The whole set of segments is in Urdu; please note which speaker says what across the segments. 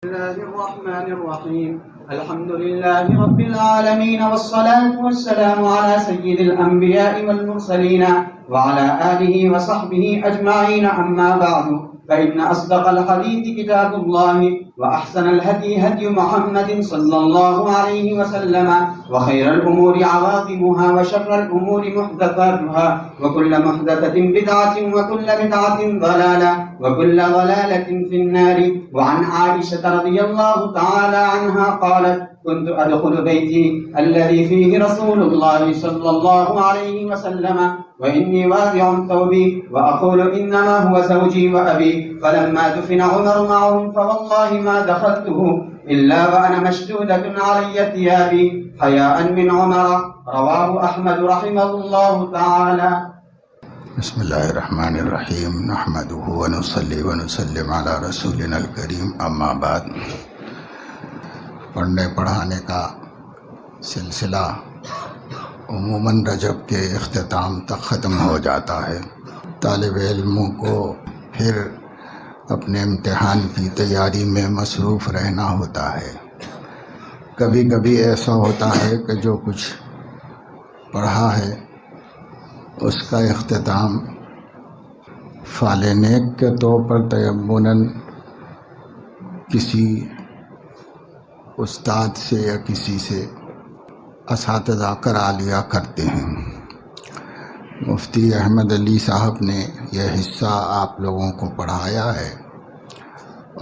Speaker 1: الله الرحمن الرحيم الحمد لله رب العالمين والصلاة والسلام على سيد الأنبياء والمرسلين وعلى آله وصحبه أجمعين أما بعد فإن أصدق الحديث كتاب الله وأحسن الهدي هدي محمد صلى الله عليه وسلم وخير الأمور عواقبها وشر الأمور محدثاتها وكل محدثة بدعة وكل بدعة ضلالة وكل ضلالة في النار. وعن عائشة رضي الله تعالى عنها قالت كنت أدخل بيتي الذي فيه رسول الله صلى الله عليه وسلم وإني واضع ثوبي وأقول إنما هو زوجي وأبي فلما دفن عمر معهم فوالله ما دخلته إلا وأنا مشدودة علي ثيابي حياء من عمر. رواه أحمد رحمه الله تعالى.
Speaker 2: بسم اللہ الرحمن الرحیم نحمدہ ونصلی ونسلم علی رسولنا الکریم اما بعد. پڑھنے پڑھانے کا سلسلہ عموماً رجب کے اختتام تک ختم ہو جاتا ہے. طالب علموں کو پھر اپنے امتحان کی تیاری میں مصروف رہنا ہوتا ہے. کبھی کبھی ایسا ہوتا ہے کہ جو کچھ پڑھا ہے اس کا اختتام فعل نیک کے طور پر تیمناً کسی استاد سے یا کسی سے اساتذہ کرا لیا کرتے ہیں. مفتی احمد علی صاحب نے یہ حصہ آپ لوگوں کو پڑھایا ہے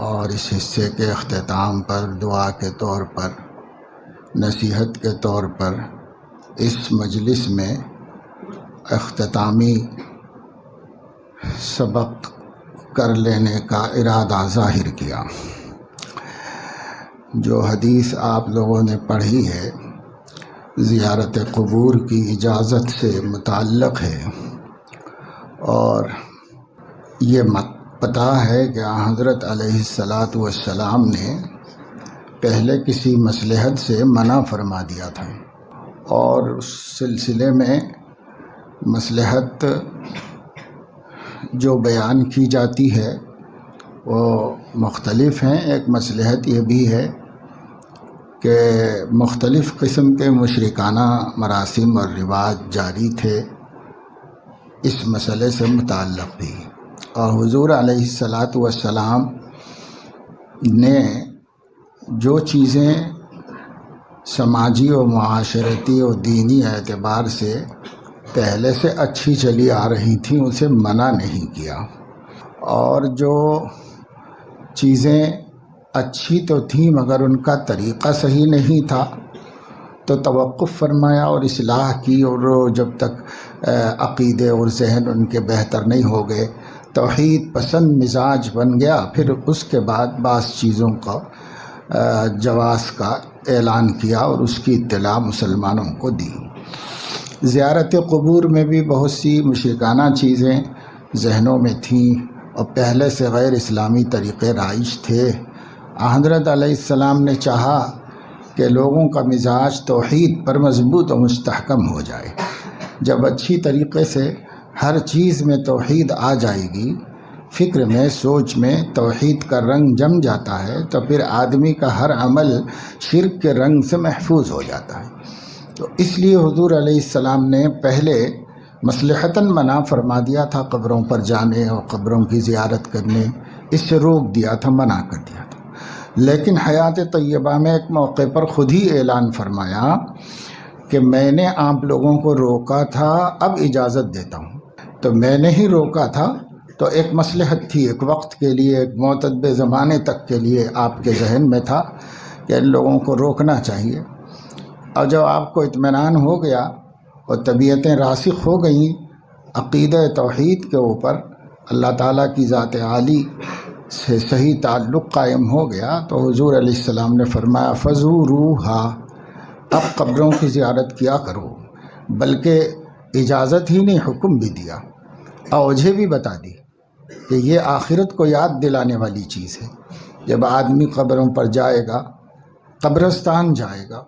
Speaker 2: اور اس حصے کے اختتام پر دعا کے طور پر نصیحت کے طور پر اس مجلس میں اختتامی سبق کر لینے کا ارادہ ظاہر کیا. جو حدیث آپ لوگوں نے پڑھی ہے زیارت قبور کی اجازت سے متعلق ہے اور یہ پتہ ہے کہ حضرت علیہ السلام نے پہلے کسی مصلحت سے منع فرما دیا تھا اور اس سلسلے میں مصلحت جو بیان کی جاتی ہے وہ مختلف ہیں. ایک مصلحت یہ بھی ہے کہ مختلف قسم کے مشرکانہ مراسم اور رواج جاری تھے اس مسئلے سے متعلق بھی، اور حضور علیہ السلام نے جو چیزیں سماجی و معاشرتی و دینی اعتبار سے پہلے سے اچھی چلی آ رہی تھیں اسے منع نہیں کیا، اور جو چیزیں اچھی تو تھیں مگر ان کا طریقہ صحیح نہیں تھا تو توقف فرمایا اور اصلاح کی، اور جب تک عقیدے اور ذہن ان کے بہتر نہیں ہو گئے، توحید پسند مزاج بن گیا، پھر اس کے بعد بعض چیزوں کا جواز کا اعلان کیا اور اس کی اطلاع مسلمانوں کو دی. زیارت قبور میں بھی بہت سی مشرکانہ چیزیں ذہنوں میں تھیں اور پہلے سے غیر اسلامی طریقے رائج تھے. حضرت علیہ السلام نے چاہا کہ لوگوں کا مزاج توحید پر مضبوط و مستحکم ہو جائے. جب اچھی طریقے سے ہر چیز میں توحید آ جائے گی، فکر میں سوچ میں توحید کا رنگ جم جاتا ہے تو پھر آدمی کا ہر عمل شرک کے رنگ سے محفوظ ہو جاتا ہے. تو اس لیے حضور علیہ السلام نے پہلے مصلحتاً منع فرما دیا تھا قبروں پر جانے اور قبروں کی زیارت کرنے، اس سے روک دیا تھا، منع کر دیا تھا. لیکن حیات طیبہ میں ایک موقع پر خود ہی اعلان فرمایا کہ میں نے آپ لوگوں کو روکا تھا، اب اجازت دیتا ہوں. تو میں نے ہی روکا تھا تو ایک مصلحت تھی، ایک وقت کے لیے، ایک معتدب زمانے تک کے لیے آپ کے ذہن میں تھا کہ ان لوگوں کو روکنا چاہیے. اور جب آپ کو اطمینان ہو گیا اور طبیعتیں راسخ ہو گئیں عقیدہ توحید کے اوپر، اللہ تعالیٰ کی ذات عالی سے صحیح تعلق قائم ہو گیا، تو حضور علیہ السلام نے فرمایا فزوروہا، اب قبروں کی زیارت کیا کرو. بلکہ اجازت ہی نہیں، حکم بھی دیا اور وجہ بھی بتا دی کہ یہ آخرت کو یاد دلانے والی چیز ہے. جب آدمی قبروں پر جائے گا، قبرستان جائے گا،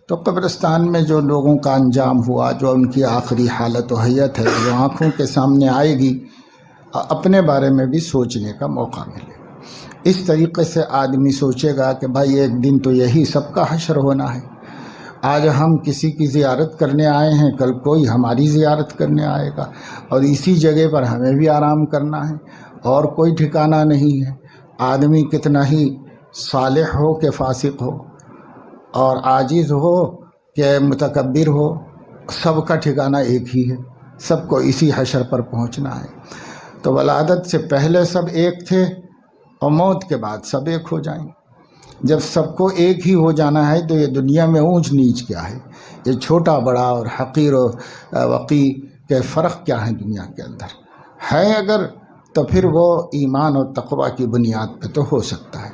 Speaker 2: تو قبرستان میں جو لوگوں کا انجام ہوا، جو ان کی آخری حالت و حیت ہے، وہ آنکھوں کے سامنے آئے گی، اپنے بارے میں بھی سوچنے کا موقع ملے. اس طریقے سے آدمی سوچے گا کہ بھائی ایک دن تو یہی سب کا حشر ہونا ہے، آج ہم کسی کی زیارت کرنے آئے ہیں، کل کوئی ہماری زیارت کرنے آئے گا، اور اسی جگہ پر ہمیں بھی آرام کرنا ہے، اور کوئی ٹھکانہ نہیں ہے۔ آدمی کتنا ہی صالح ہو کہ فاسق ہو، اور عاجز ہو کہ متکبر ہو، سب کا ٹھکانہ ایک ہی ہے، سب کو اسی حشر پر پہنچنا ہے۔ تو ولادت سے پہلے سب ایک تھے، اور موت کے بعد سب ایک ہو جائیں گے۔ جب سب کو ایک ہی ہو جانا ہے تو یہ دنیا میں اونچ نیچ کیا ہے؟ یہ چھوٹا بڑا اور حقیر و وقی کے فرق کیا ہیں دنیا کے اندر ہے؟ اگر تو پھر وہ ایمان اور تقوی کی بنیاد پہ تو ہو سکتا ہے۔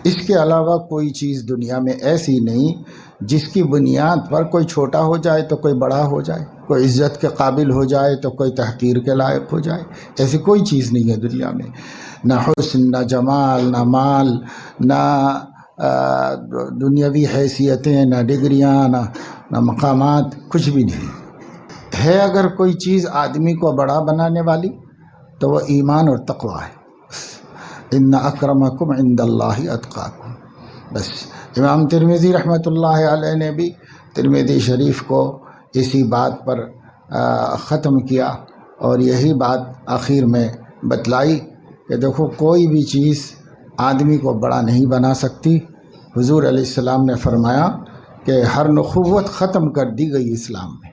Speaker 2: اس کے علاوہ کوئی چیز دنیا میں ایسی نہیں جس کی بنیاد پر کوئی چھوٹا ہو جائے تو کوئی بڑا ہو جائے، کوئی عزت کے قابل ہو جائے تو کوئی تحقیر کے لائق ہو جائے۔ ایسی کوئی چیز نہیں ہے دنیا میں، نہ حسن، نہ جمال، نہ مال، نہ دنیاوی حیثیتیں، نہ ڈگریاں، نہ مقامات، کچھ بھی نہیں ہے۔ اگر کوئی چیز آدمی کو بڑا بنانے والی تو وہ ایمان اور تقوی ہے۔ ان اکرمکم عند اللہ اتقاکم۔ بس امام ترمذی رحمۃ اللہ علیہ نے بھی ترمذی شریف کو اسی بات پر ختم کیا، اور یہی بات آخر میں بتلائی کہ دیکھو کوئی بھی چیز آدمی کو بڑا نہیں بنا سکتی۔ حضور علیہ السلام نے فرمایا کہ ہر نخوت ختم کر دی گئی اسلام میں،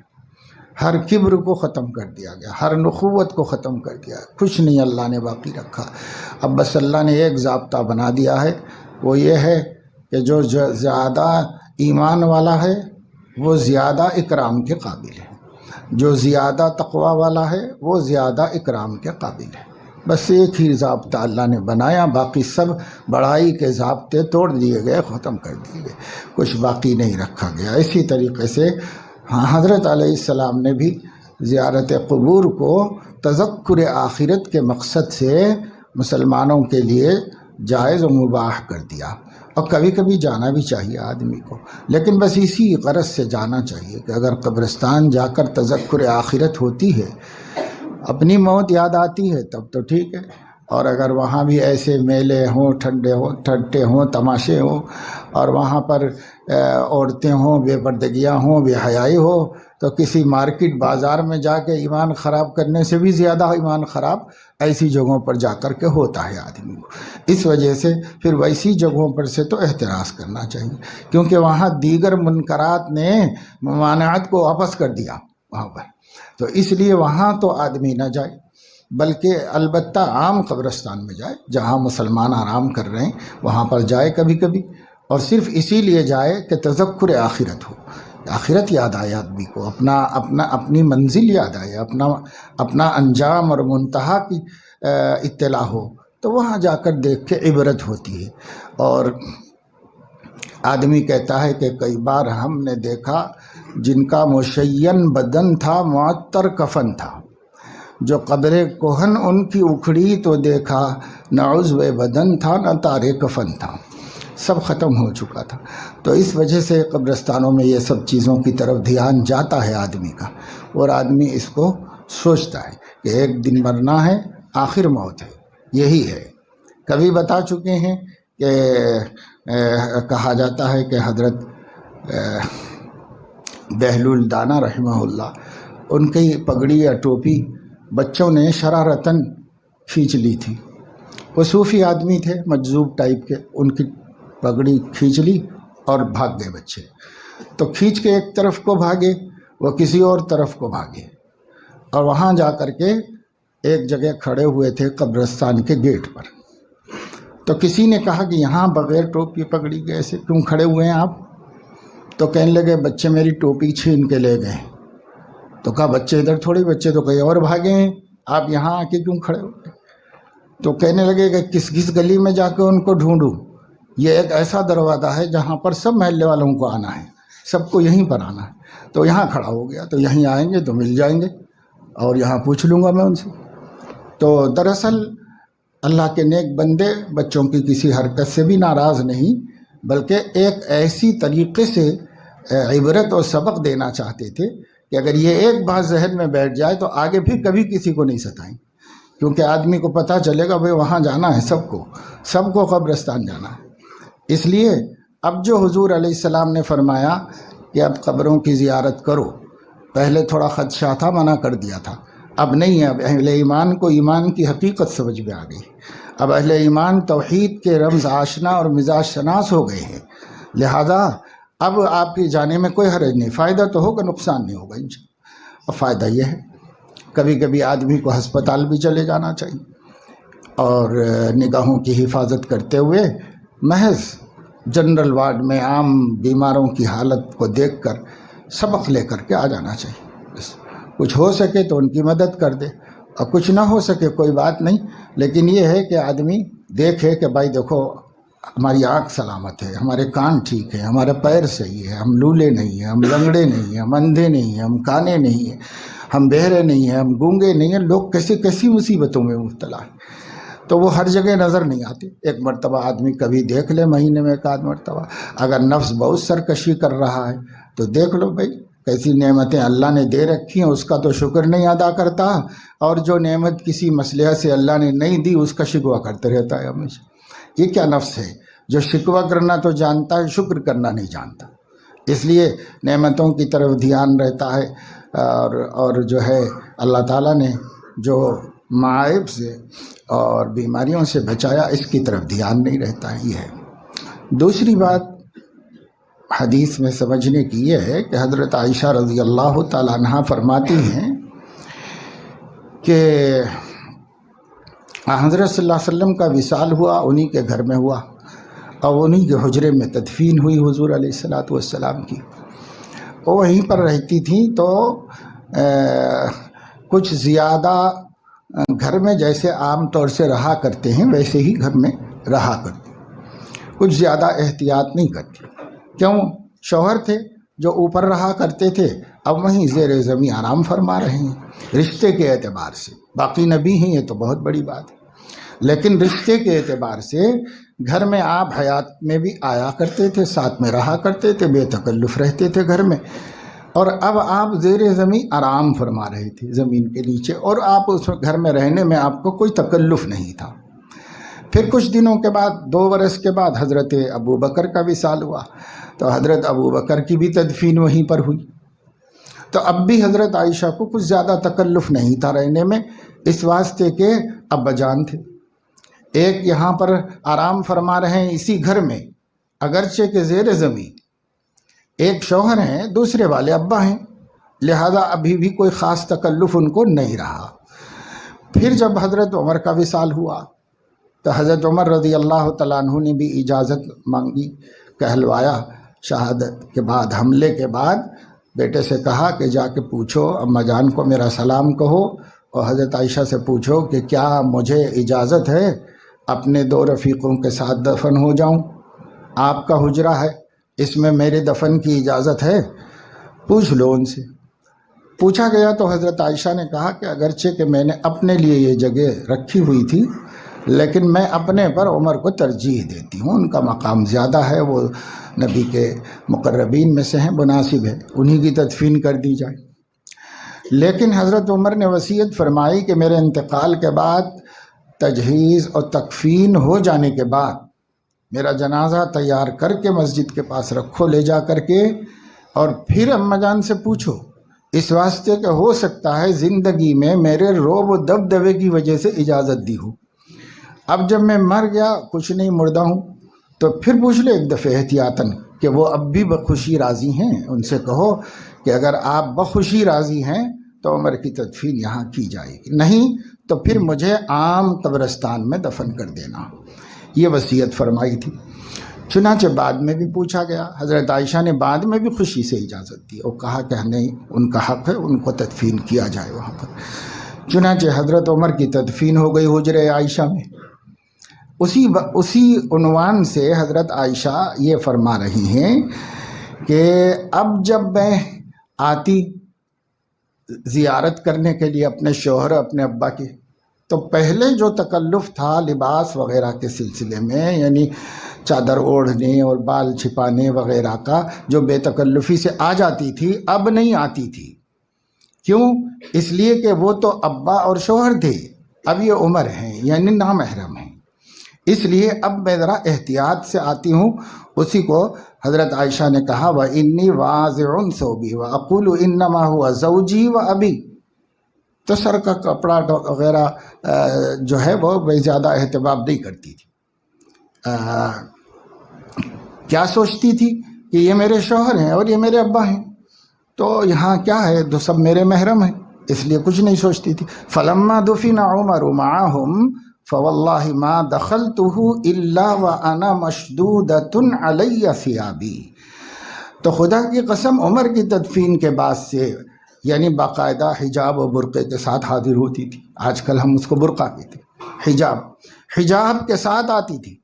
Speaker 2: ہر کبر کو ختم کر دیا گیا، ہر نخوت کو ختم کر دیا، کچھ نہیں اللہ نے باقی رکھا۔ اب بس اللہ نے ایک ضابطہ بنا دیا ہے، وہ یہ ہے کہ جو زیادہ ایمان والا ہے وہ زیادہ اکرام کے قابل ہے، جو زیادہ تقوی والا ہے وہ زیادہ اکرام کے قابل ہے۔ بس ایک ہی ضابطہ اللہ نے بنایا، باقی سب بڑائی کے ضابطے توڑ دیے گئے، ختم کر دیے گئے، کچھ باقی نہیں رکھا گیا۔ اسی طریقے سے حضرت علیہ السلام نے بھی زیارت قبور کو تذکر آخرت کے مقصد سے مسلمانوں کے لیے جائز و مباح کر دیا، اور کبھی کبھی جانا بھی چاہیے آدمی کو، لیکن بس اسی غرض سے جانا چاہیے کہ اگر قبرستان جا کر تذکر آخرت ہوتی ہے، اپنی موت یاد آتی ہے، تب تو ٹھیک ہے، اور اگر وہاں بھی ایسے میلے ہوں، ٹھٹے ہوں، تماشے ہوں، اور وہاں پر عورتیں ہوں، بے پردگیاں ہوں، بے حیائی ہو، تو کسی مارکیٹ بازار میں جا کے ایمان خراب کرنے سے بھی زیادہ ایمان خراب ایسی جگہوں پر جا کر کے ہوتا ہے آدمی کو۔ اس وجہ سے پھر ویسی جگہوں پر سے تو احتراز کرنا چاہیے، کیونکہ وہاں دیگر منکرات نے ممانعت کو واپس کر دیا وہاں پر، تو اس لیے وہاں تو آدمی نہ جائے، بلکہ البتہ عام قبرستان میں جائے جہاں مسلمان آرام کر رہے ہیں، وہاں پر جائے کبھی کبھی، اور صرف اسی لیے جائے کہ تذکر آخرت ہو، آخرت یاد آئے آدمی کو، اپنی منزل یاد آئے، اپنا انجام اور منتہا کی اطلاع ہو، تو وہاں جا کر دیکھ کے عبرت ہوتی ہے۔ اور آدمی کہتا ہے کہ کئی بار ہم نے دیکھا جن کا مشین بدن تھا، معطر کفن تھا، جو قبر کوہن ان کی اکھڑی تو دیکھا، نہ عضو بدن تھا نہ تار کفن تھا، سب ختم ہو چکا تھا۔ تو اس وجہ سے قبرستانوں میں یہ سب چیزوں کی طرف دھیان جاتا ہے آدمی کا، اور آدمی اس کو سوچتا ہے کہ ایک دن مرنا ہے، آخر موت ہے، یہی ہے۔ کبھی بتا چکے ہیں کہ کہا جاتا ہے کہ حضرت بہلول دانا رحمہ اللہ، ان کی پگڑی یا ٹوپی بچوں نے شرارتاً کھینچ لی تھی۔ وہ صوفی آدمی تھے، مجذوب ٹائپ کے، ان کی پگڑی کھینچ لی اور بھاگ گئے بچے۔ تو کھینچ کے ایک طرف کو بھاگے، وہ کسی اور طرف کو بھاگے، اور وہاں جا کر کے ایک جگہ کھڑے ہوئے تھے قبرستان کے گیٹ پر۔ تو کسی نے کہا کہ یہاں بغیر ٹوپی پگڑی کے ایسے کیوں کھڑے ہوئے ہیں آپ؟ تو کہنے لگے بچے میری ٹوپی چھین کے لے گئے۔ تو کہا بچے ادھر تھوڑی، بچے تو کہیں اور بھاگے ہیں، آپ یہاں آ کے کیوں کھڑے ہوئے؟ تو کہنے لگے کہ کس گلی میں جا کے ان کو ڈھونڈوں، یہ ایک ایسا دروازہ ہے جہاں پر سب محلے والوں کو آنا ہے، سب کو یہیں پر آنا ہے، تو یہاں کھڑا ہو گیا، تو یہیں آئیں گے تو مل جائیں گے، اور یہاں پوچھ لوں گا میں ان سے۔ تو دراصل اللہ کے نیک بندے بچوں کی کسی حرکت سے بھی ناراض نہیں، بلکہ ایک ایسی طریقے سے عبرت اور سبق دینا چاہتے تھے کہ اگر یہ ایک بات ذہن میں بیٹھ جائے تو آگے پھر کبھی کسی کو نہیں ستائیں، کیونکہ آدمی کو پتہ چلے گا بھئی وہاں جانا ہے، سب کو قبرستان جانا ہے۔ اس لیے اب جو حضور علیہ السلام نے فرمایا کہ اب قبروں کی زیارت کرو، پہلے تھوڑا خدشہ تھا، منع کر دیا تھا، اب نہیں ہے۔ اب اہل ایمان کو ایمان کی حقیقت سمجھ میں آ گئی، اب اہل ایمان توحید کے رمز آشنا اور مزاج شناس ہو گئے ہیں، لہذا اب آپ کی جانے میں کوئی حرج نہیں، فائدہ تو ہوگا، نقصان نہیں ہوگا انشاءاللہ۔ اور فائدہ یہ ہے کبھی کبھی آدمی کو ہسپتال بھی چلے جانا چاہیے، اور نگاہوں کی حفاظت کرتے ہوئے محض جنرل وارڈ میں عام بیماروں کی حالت کو دیکھ کر سبق لے کر کے آ جانا چاہیے۔ بس کچھ ہو سکے تو ان کی مدد کر دے، اور کچھ نہ ہو سکے کوئی بات نہیں، لیکن یہ ہے کہ آدمی دیکھے کہ بھائی دیکھو ہماری آنکھ سلامت ہے، ہمارے کان ٹھیک ہے، ہمارا پیر صحیح ہے، ہم لولے نہیں ہیں، ہم لنگڑے نہیں ہیں، ہم اندھے نہیں ہیں، ہم کانے نہیں ہیں، ہم بہرے نہیں ہیں، ہم گونگے نہیں ہیں۔ لوگ کیسی مصیبتوں میں مبتلا ہیں، تو وہ ہر جگہ نظر نہیں آتے۔ ایک مرتبہ آدمی کبھی دیکھ لے، مہینے میں ایک آدھ مرتبہ۔ اگر نفس بہت سرکشی کر رہا ہے تو دیکھ لو بھائی کیسی نعمتیں اللہ نے دے رکھی ہیں، اس کا تو شکر نہیں ادا کرتا، اور جو نعمت کسی مصلحت سے اللہ نے نہیں دی اس کا شکوہ کرتے رہتا ہے ہمیشہ۔ یہ کیا نفس ہے جو شکوہ کرنا تو جانتا ہے، شکر کرنا نہیں جانتا۔ اس لیے نعمتوں کی طرف دھیان رہتا ہے، اور جو ہے اللہ تعالیٰ نے جو معائب سے اور بیماریوں سے بچایا اس کی طرف دھیان نہیں رہتا ہے۔ یہ ہے۔ دوسری بات حدیث میں سمجھنے کی یہ ہے کہ حضرت عائشہ رضی اللہ تعالیٰ عنہ فرماتی ہیں کہ حضرت صلی اللہ علیہ وسلم کا وصال ہوا، انہی کے گھر میں ہوا، اور انہی کے حجرے میں تدفین ہوئی حضور علیہ السلام کی۔ وہ وہیں پر رہتی تھیں، تو کچھ زیادہ گھر میں جیسے عام طور سے رہا کرتے ہیں ویسے ہی گھر میں رہا کرتے، کچھ زیادہ احتیاط نہیں کرتی۔ کیوں؟ شوہر تھے جو اوپر رہا کرتے تھے، اب وہیں زیر زمین آرام فرما رہے ہیں رشتے کے اعتبار سے۔ باقی نبی ہیں یہ تو بہت بڑی بات ہے، لیکن رشتے کے اعتبار سے گھر میں آپ حیات میں بھی آیا کرتے تھے، ساتھ میں رہا کرتے تھے، بے تکلف رہتے تھے گھر میں، اور اب آپ زیر زمین آرام فرما رہے تھے زمین کے نیچے، اور آپ اس گھر میں رہنے میں آپ کو کوئی تکلف نہیں تھا۔ پھر کچھ دنوں کے بعد، 2 برس کے بعد حضرت ابو بکر کا وصال ہوا، تو حضرت ابو بکر کی بھی تدفین وہیں پر ہوئی۔ تو اب بھی حضرت عائشہ کو کچھ زیادہ تکلف نہیں تھا رہنے میں، اس واسطے کہ ابا جان تھے، ایک یہاں پر آرام فرما رہے ہیں اسی گھر میں، اگرچہ کہ زیر زمین، ایک شوہر ہیں، دوسرے والے ابا ہیں، لہذا ابھی بھی کوئی خاص تکلف ان کو نہیں رہا۔ پھر جب حضرت عمر کا وصال ہوا تو حضرت عمر رضی اللہ تعالیٰ عنہ نے بھی اجازت مانگی، کہلوایا، شہادت کے بعد، حملے کے بعد بیٹے سے کہا کہ جا کے پوچھو اماں جان کو میرا سلام کہو، اور حضرت عائشہ سے پوچھو کہ کیا مجھے اجازت ہے اپنے 2 رفیقوں کے ساتھ دفن ہو جاؤں، آپ کا حجرہ ہے اس میں میرے دفن کی اجازت ہے، پوچھ لو ان سے۔ پوچھا گیا تو حضرت عائشہ نے کہا کہ اگرچہ کہ میں نے اپنے لیے یہ جگہ رکھی ہوئی تھی، لیکن میں اپنے پر عمر کو ترجیح دیتی ہوں، ان کا مقام زیادہ ہے، وہ نبی کے مقربین میں سے ہیں، مناسب ہے انہی کی تدفین کر دی جائے۔ لیکن حضرت عمر نے وصیت فرمائی کہ میرے انتقال کے بعد، تجہیز اور تکفین ہو جانے کے بعد، میرا جنازہ تیار کر کے مسجد کے پاس رکھو لے جا کر کے، اور پھر اماں جان سے پوچھو، اس واسطے کہ ہو سکتا ہے زندگی میں میرے روب و دبدبے کی وجہ سے اجازت دی ہو، اب جب میں مر گیا کچھ نہیں، مردہ ہوں، تو پھر پوچھ لے ایک دفعہ احتیاطاً کہ وہ اب بھی بخوشی راضی ہیں، ان سے کہو کہ اگر آپ بخوشی راضی ہیں تو عمر کی تدفین یہاں کی جائے گی، نہیں تو پھر مجھے عام قبرستان میں دفن کر دینا، یہ وصیت فرمائی تھی۔ چنانچہ بعد میں بھی پوچھا گیا، حضرت عائشہ نے بعد میں بھی خوشی سے اجازت دی اور کہا کہ نہیں، ان کا حق ہے، ان کو تدفین کیا جائے وہاں پر۔ چنانچہ حضرت عمر کی تدفین ہو گئی حجرہ عائشہ میں۔ اسی عنوان سے حضرت عائشہ یہ فرما رہی ہیں کہ اب جب میں آتی زیارت کرنے کے لیے اپنے شوہر، اپنے ابا کی، تو پہلے جو تکلف تھا لباس وغیرہ کے سلسلے میں، یعنی چادر اوڑھنے اور بال چھپانے وغیرہ کا جو بے تکلفی سے آ جاتی تھی، اب نہیں آتی تھی۔ کیوں؟ اس لیے کہ وہ تو ابا اور شوہر تھے، اب یہ عمر ہیں یعنی نامحرم ہیں، اس لیے اب میں ذرا احتیاط سے آتی ہوں۔ اسی کو حضرت عائشہ نے کہا وَإِنِّي وَاضِعٌ ثَوْبِي وَأَقُولُ إِنَّمَا هُوَ زَوْجِي وَأَبِي، تو سر کا کپڑا وغیرہ جو ہے وہ زیادہ اہتمام نہیں کرتی تھی۔ کیا سوچتی تھی کہ یہ میرے شوہر ہیں اور یہ میرے ابا ہیں، تو یہاں کیا ہے، تو سب میرے محرم ہیں، اس لیے کچھ نہیں سوچتی تھی۔ فَلَمَّا دُفِنَ عُمَرُ مَعَهُمْ فَوَاللَّهِ مَا دَخَلْتُهُ إِلَّا وَأَنَا مَشْدُودَةٌ عَلَيَّ ثِيَابِي، تو خدا کی قسم عمر کی تدفین کے بعد سے یعنی باقاعدہ حجاب و برقعے کے ساتھ حاضر ہوتی تھی۔ آج کل ہم اس کو برقع کہتے ہیں، حجاب کے ساتھ آتی تھی،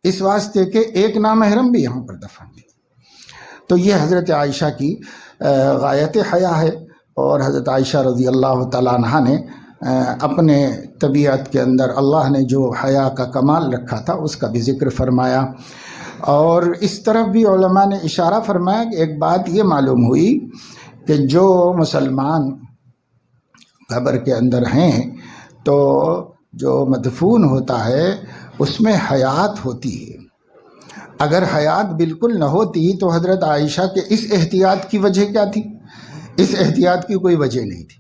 Speaker 2: اس واسطے کہ ایک نامحرم بھی یہاں پر دفن ہے۔ تو یہ حضرت عائشہ کی غایت حیا ہے، اور حضرت عائشہ رضی اللہ تعالیٰ عنہ نے اپنے طبیعت کے اندر اللہ نے جو حیا کا کمال رکھا تھا اس کا بھی ذکر فرمایا۔ اور اس طرف بھی علماء نے اشارہ فرمایا کہ ایک بات یہ معلوم ہوئی کہ جو مسلمان قبر کے اندر ہیں تو جو مدفون ہوتا ہے اس میں حیات ہوتی ہے، اگر حیات بالکل نہ ہوتی تو حضرت عائشہ کے اس احتیاط کی وجہ کیا تھی؟ اس احتیاط کی کوئی وجہ نہیں تھی،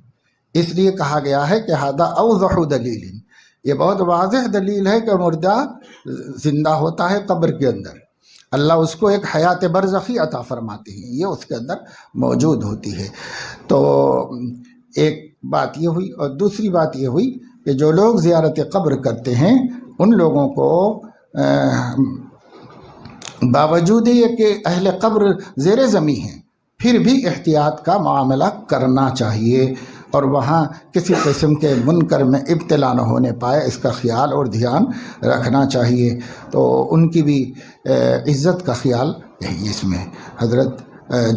Speaker 2: اس لیے کہا گیا ہے کہ ھذا اوضح دلیل، یہ بہت واضح دلیل ہے کہ مردہ زندہ ہوتا ہے قبر کے اندر، اللہ اس کو ایک حیات برزخی عطا فرماتے ہیں، یہ اس کے اندر موجود ہوتی ہے۔ تو ایک بات یہ ہوئی، اور دوسری بات یہ ہوئی کہ جو لوگ زیارت قبر کرتے ہیں ان لوگوں کو باوجود یہ کہ اہل قبر زیر زمین ہیں پھر بھی احتیاط کا معاملہ کرنا چاہیے، اور وہاں کسی قسم کے منکر میں ابتلا نہ ہونے پائے اس کا خیال اور دھیان رکھنا چاہیے۔ تو ان کی بھی عزت کا خیال یہی اس میں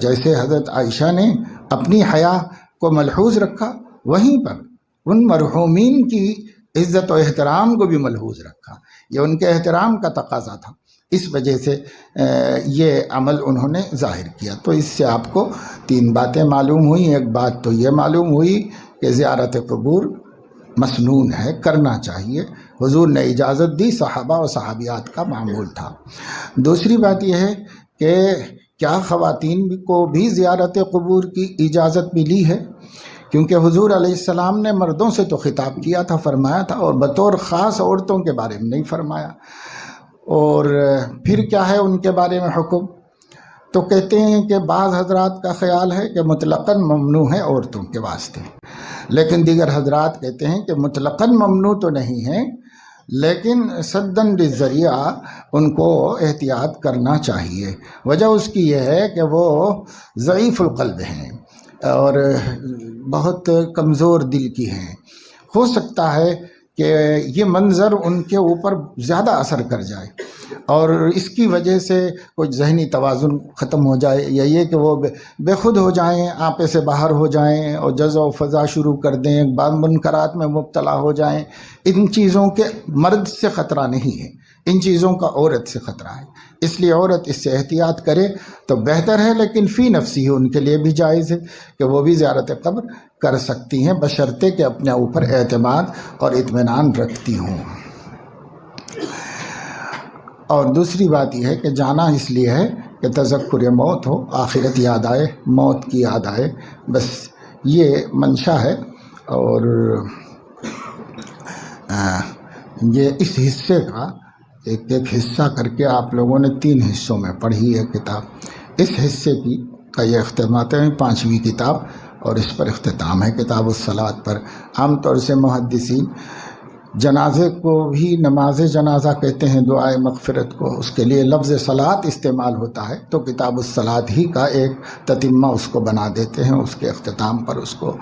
Speaker 2: جیسے حضرت عائشہ نے اپنی حیا کو ملحوظ رکھا، وہیں پر ان مرحومین کی عزت و احترام کو بھی ملحوظ رکھا، یہ ان کے احترام کا تقاضا تھا، اس وجہ سے یہ عمل انہوں نے ظاہر کیا۔ تو اس سے آپ کو تین باتیں معلوم ہوئیں۔ ایک بات تو یہ معلوم ہوئی کہ زیارت قبور مسنون ہے، کرنا چاہیے، حضور نے اجازت دی، صحابہ و صحابیات کا معمول تھا۔ دوسری بات یہ ہے کہ کیا خواتین کو بھی زیارت قبور کی اجازت ملی ہے؟ کیونکہ حضور علیہ السلام نے مردوں سے تو خطاب کیا تھا، فرمایا تھا، اور بطور خاص عورتوں کے بارے میں نہیں فرمایا۔ اور پھر کیا ہے ان کے بارے میں حکم؟ تو کہتے ہیں کہ بعض حضرات کا خیال ہے کہ مطلقاً ممنوع ہے عورتوں کے واسطے، لیکن دیگر حضرات کہتے ہیں کہ مطلقاً ممنوع تو نہیں ہے، لیکن سدًا للذریعہ ان کو احتیاط کرنا چاہیے۔ وجہ اس کی یہ ہے کہ وہ ضعیف القلب ہیں اور بہت کمزور دل کی ہیں، ہو سکتا ہے کہ یہ منظر ان کے اوپر زیادہ اثر کر جائے اور اس کی وجہ سے کچھ ذہنی توازن ختم ہو جائے، یا یہ کہ وہ بے خود ہو جائیں، آپے سے باہر ہو جائیں اور جزع و فضا شروع کر دیں، بعض منکرات میں مبتلا ہو جائیں۔ ان چیزوں کے مرد سے خطرہ نہیں ہے، ان چیزوں کا عورت سے خطرہ ہے، اس لیے عورت اس سے احتیاط کرے تو بہتر ہے، لیکن فی نفسی ان کے لیے بھی جائز ہے کہ وہ بھی زیارت قبر کر سکتی ہیں، بشرطے کہ اپنے اوپر اعتماد اور اطمینان رکھتی ہوں۔ اور دوسری بات یہ ہے کہ جانا اس لیے ہے کہ تذکر موت ہو، آخرت یاد آئے، موت کی یاد آئے، بس یہ منشا ہے۔ اور یہ اس حصے کا ایک حصہ کر کے آپ لوگوں نے 3 حصوں میں پڑھی ہے کتاب، اس حصے کا یہ اختتامات ہے 5ویں کتاب، اور اس پر اختتام ہے کتاب الصلاۃ پر۔ عام طور سے محدثین جنازے کو بھی نماز جنازہ کہتے ہیں، دعائے مغفرت کو، اس کے لیے لفظ صلاۃ استعمال ہوتا ہے، تو کتاب الصلاۃ ہی کا ایک تتمہ اس کو بنا دیتے ہیں، اس کے اختتام پر اس کو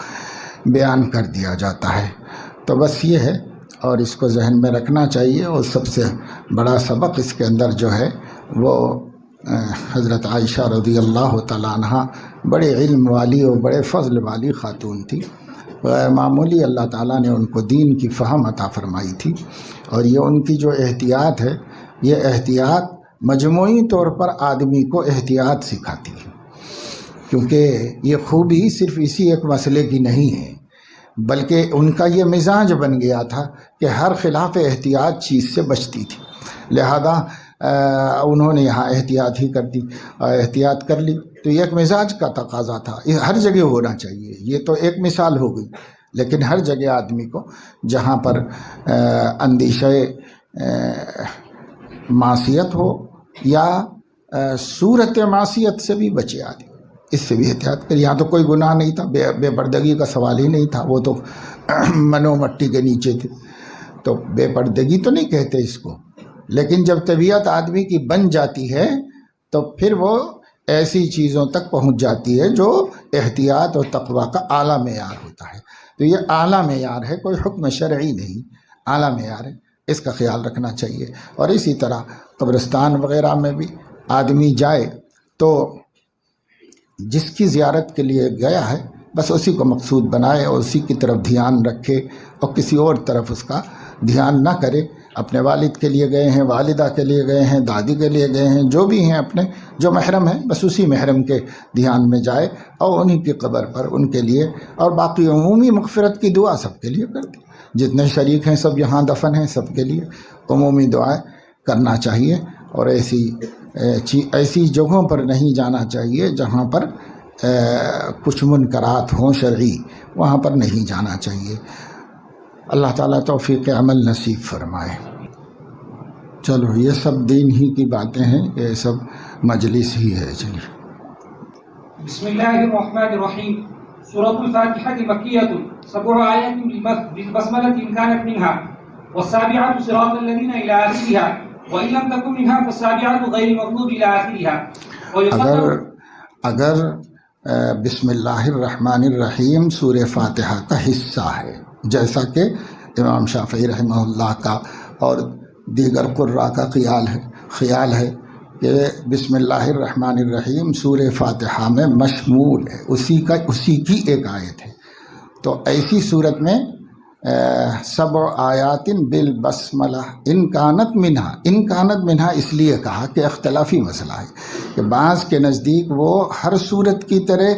Speaker 2: بیان کر دیا جاتا ہے۔ تو بس یہ ہے، اور اس کو ذہن میں رکھنا چاہیے۔ اور سب سے بڑا سبق اس کے اندر جو ہے وہ حضرت عائشہ رضی اللہ تعالیٰ عنہ بڑے علم والی اور بڑے فضل والی خاتون تھی، غیر معمولی اللہ تعالیٰ نے ان کو دین کی فہم عطا فرمائی تھی، اور یہ ان کی جو احتیاط ہے، یہ احتیاط مجموعی طور پر آدمی کو احتیاط سکھاتی ہے، کیونکہ یہ خوبی صرف اسی ایک مسئلے کی نہیں ہے، بلکہ ان کا یہ مزاج بن گیا تھا کہ ہر خلاف احتیاط چیز سے بچتی تھی، لہذا انہوں نے یہاں احتیاط ہی کر دی، احتیاط کر لی۔ تو یہ ایک مزاج کا تقاضا تھا، ہر جگہ ہونا چاہیے، یہ تو ایک مثال ہو گئی، لیکن ہر جگہ آدمی کو جہاں پر اندیشہ معصیت ہو یا صورت معصیت سے بھی بچے آدمی، اس سے بھی احتیاط کر۔ یہاں تو کوئی گناہ نہیں تھا، بے پردگی کا سوال ہی نہیں تھا، وہ تو منو مٹی کے نیچے تھے، تو بے پردگی تو نہیں کہتے اس کو، لیکن جب طبیعت آدمی کی بن جاتی ہے تو پھر وہ ایسی چیزوں تک پہنچ جاتی ہے جو احتیاط اور تقوی کا اعلیٰ معیار ہوتا ہے۔ تو یہ اعلیٰ معیار ہے، کوئی حکم شرعی نہیں، اعلیٰ معیار ہے، اس کا خیال رکھنا چاہیے۔ اور اسی طرح قبرستان وغیرہ میں بھی آدمی جائے تو جس کی زیارت کے لیے گیا ہے بس اسی کو مقصود بنائے اور اسی کی طرف دھیان رکھے، اور کسی اور طرف اس کا دھیان نہ کرے۔ اپنے والد کے لیے گئے ہیں، والدہ کے لیے گئے ہیں، دادی کے لیے گئے ہیں، جو بھی ہیں اپنے جو محرم ہیں، بس اسی محرم کے دھیان میں جائے اور انہی کی قبر پر ان کے لیے، اور باقی عمومی مغفرت کی دعا سب کے لیے کر دی۔ جتنے شریک ہیں سب یہاں دفن ہیں، سب کے لیے عمومی دعائیں کرنا چاہیے، اور ایسی جگہوں پر نہیں جانا چاہیے جہاں پر کچھ منکرات ہوں شرعی، وہاں پر نہیں جانا چاہیے۔ اللہ تعالیٰ توفیق عمل نصیب فرمائے۔ چلو یہ سب دین ہی کی باتیں ہیں، یہ سب مجلس ہی ہے۔ چلیے
Speaker 3: بسم اللہ الرحمن الرحیم۔ سورۃ الفاتحہ مکیۃ، 7 آیات بالبسملة إن كانت منها، والسابعة صراط الذين إلى آخرها، وإن لم تكن منها فالسابعة غير المغضوب إلى آخرها۔
Speaker 2: اگر بسم اللہ الرحمن الرحیم سورہ فاتحہ کا حصہ ہے، جیسا کہ امام شافعی رحمہ اللہ کا اور دیگر قراء کا خیال ہے کہ بسم اللہ الرحمن الرحیم سورہ فاتحہ میں مشمول ہے، اسی کی ایک آیت ہے، تو ایسی صورت میں 7 آیات بالبسملہ ان کانت منہا اس لیے کہا کہ اختلافی مسئلہ ہے کہ بعض کے نزدیک وہ ہر صورت کی طرح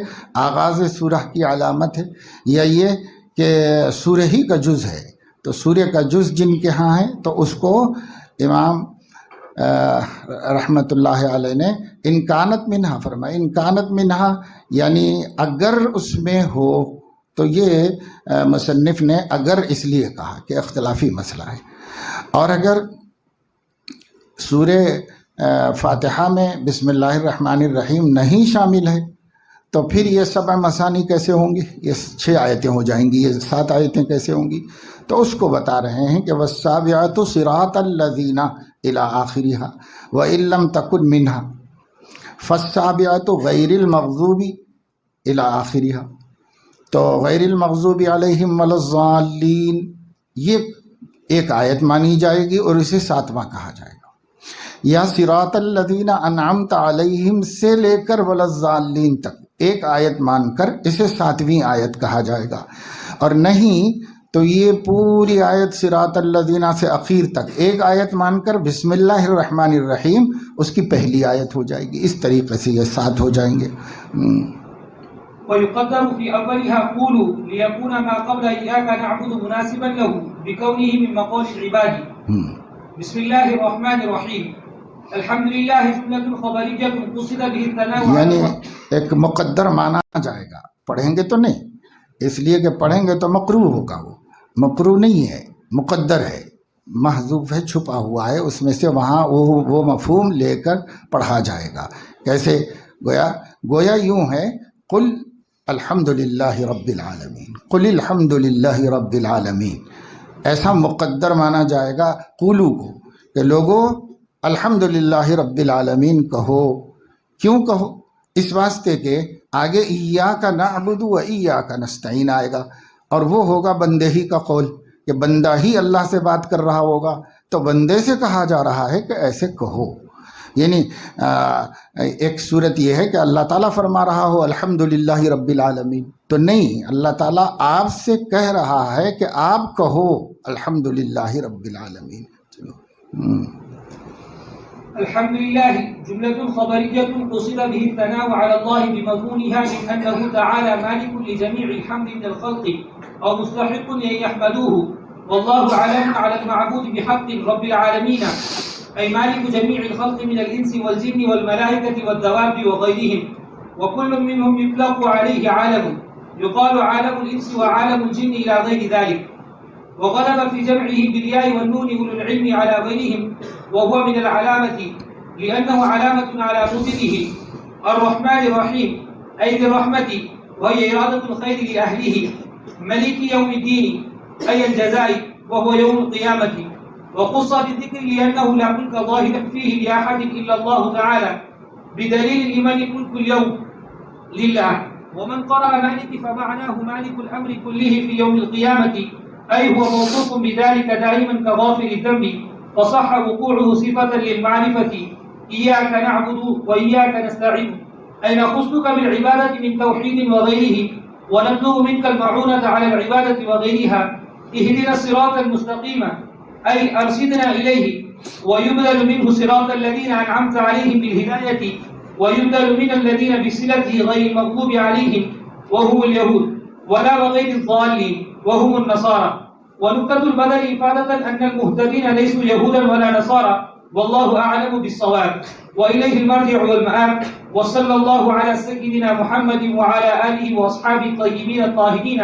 Speaker 2: آغاز سورہ کی علامت ہے، یا یہ کہ سورہ ہی کا جز ہے، تو سورہ کا جز جن کے ہاں ہے تو اس کو امام رحمۃ اللہ علیہ نے انکانت منہا فرمایا۔ انکانت منہا یعنی اگر اس میں ہو، تو یہ مصنف نے اگر اس لیے کہا کہ اختلافی مسئلہ ہے۔ اور اگر سورہ فاتحہ میں بسم اللہ الرحمن الرحیم نہیں شامل ہے تو پھر یہ 7 مثانی کیسے ہوں گی؟ یہ 6 آیتیں ہو جائیں گی، یہ 7 آیتیں کیسے ہوں گی؟ تو اس کو بتا رہے ہیں کہ وَالسَّابِعَةُ صِرَاطَ الَّذِينَ إِلَىٰ آخِرِهَا وَإِن لَّمْ تَكُن مِّنْهَا فَالسَّابِعَةُ غَيْرِ الْمَغْضُوبِ إِلَىٰ آخِرِهَا۔ تو غیر المغضوب علیہم ولا الضالین یہ ایک آیت مانی جائے گی اور اسے 7واں کہا جائے گا، یا صراط الذین انعمت علیہم سے لے کر ولا الضالین تک ایک آیت مان کر اسے 7ویں آیت کہا جائے گا، اور نہیں تو یہ پوری آیت صراط الذین سے اخیر تک ایک آیت مان کر بسم اللہ الرحمن الرحیم اس کی پہلی آیت ہو جائے گی۔ اس طریقے سے یہ 7 ہو جائیں گے۔
Speaker 3: ويقدر في أولها قولوا ليكون ما قبل إياك نعبد مناسبا له بكونه من مقول العباد۔ بسم الله الرحمن الرحيم الحمد لله جملة خبرية قصد به الثناء،
Speaker 2: یعنی ایک مقدر مانا جائے گا، پڑھیں گے تو نہیں، اس لیے کہ پڑھیں گے تو مقروء ہوگا، وہ مقروء نہیں ہے، مقدر ہے، محذوف ہے، چھپا ہوا ہے، اس میں سے وہاں وہ مفہوم لے کر پڑھا جائے گا۔ کیسے؟ گویا یوں ہے، قل الحمد للہ رب العالمین، قل الحمد للہ رب العالمین، ایسا مقدر مانا جائے گا قولو کو کہ لوگو الحمد للہ رب العالمین کہو۔ کیوں کہو؟ اس واسطے کہ آگے ایاک نعبد و ایاک نستعین آئے گا، اور وہ ہوگا بندے ہی کا قول، کہ بندہ ہی اللہ سے بات کر رہا ہوگا، تو بندے سے کہا جا رہا ہے کہ ایسے کہو۔ یعنی ایک صورت یہ ہے کہ اللہ تعالیٰ فرما رہا ہو الحمدللہ رب العالمین، تو نہیں، اللہ تعالیٰ آپ سے کہہ رہا ہے کہ آپ کہو الحمدللہ رب العالمین۔ چلو
Speaker 3: الحمد لله جملة خبرية قصد به الثناء على الله بمضمونها من أنه تعالى مالك لجميع الحمد من الخلق أو مستحق أن يحمدوه، والله علام على المعبود بحق رب العالمين، أي مالك جميع الخلق من الإنس والجن والملائكة والدواب وغيرهم، وكل منهم يطلق عليه عالم، يقال عالم الإنس وعالم الجن إلى غير ذلك. وغلب في جمعه بالياء والنون أولو العلم على غيرهم، وهو من العلامة لأنه علامة على موجده. الرحمن الرحيم أي بالرحمة وهي إرادة الخير لأهله. ملك يوم الدين أي الجزاء وهو يوم القيامة. وخص بالذكر لأنه لا ملك ظاهرا فيه لأحد إلا الله تعالى، بدليل لمن ملك اليوم لله. ومن قرأ مالك فمعناه مالك الأمر كله في يوم القيامة، أي هو موصوف بذلك دائما كغافر الذنب، فصح وقوعه صفة للمعرفة. إياك نعبد وإياك نستعين، أي نخصك بالعبادة من توحيد وغيره، ونطلب منك المعونة على العبادة وغيرها. اهدنا الصراط المستقيم أي أرشدنا إليه، ويبدل منه صراط الذين أنعمت عليهم بالهداية، ويبدل من الذين بصلته غير المغضوب عليهم وهم اليهود، ولا وغير الضالين وهم النصارى. ونكتة البدل إفادة أن المهتدين ليسوا يهودا ولا نصارى، والله أعلم بالصواب، وإليه المرجع والمآب. وصلى الله على سيدنا محمد وعلى آله وأصحابه الطيبين الطاهرين